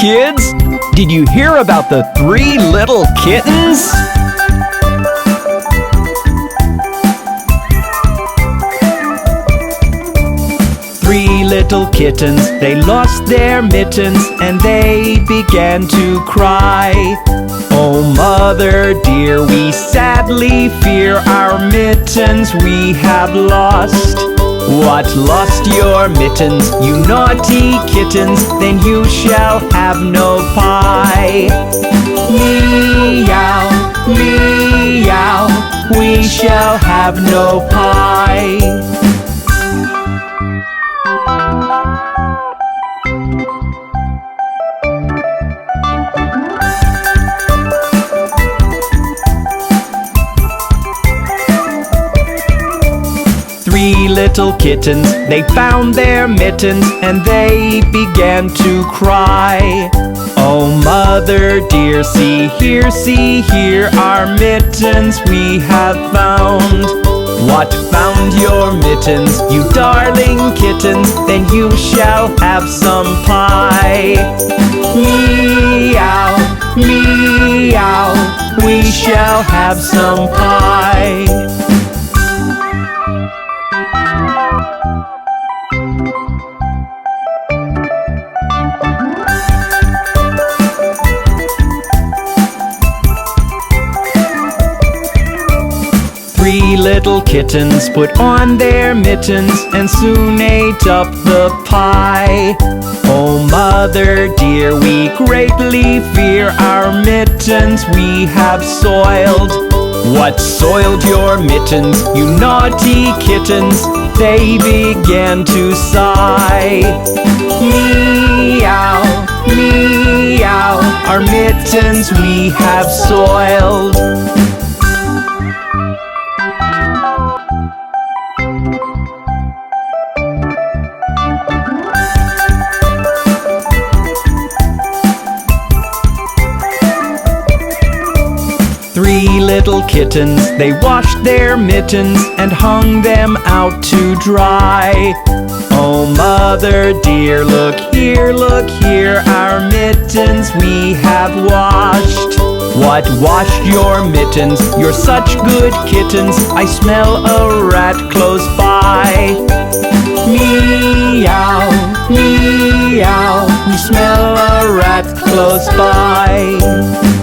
kids! Did you hear about the 3 little kittens? Three little kittens, they lost their mittens and they began to cry. Oh, mother dear, we sadly fear our mittens we have lost. What, lost your mittens, you naughty kittens? Then you shall have no pie. Meow, meow, we shall have no pie. 3 little kittens, they found their mittens and they began to cry. Oh, mother dear, see here, our mittens we have found. What, found your mittens, you darling kittens? Then you shall have some pie. Meow, meow, we shall have some pie. 3 little kittens put on their mittens and soon ate up the pie. Oh, mother dear, we greatly fear our mittens we have soiled. What, soiled your mittens, you naughty kittens? They began to sigh. Meow, meow, our mittens we have soiled. 3 little kittens, they washed their mittens and hung them out to dry. Oh, mother dear, look here, our mittens we have washed. What, washed your mittens? You're such good kittens, I smell a rat close by. Meow, meow, we smell a rat close by.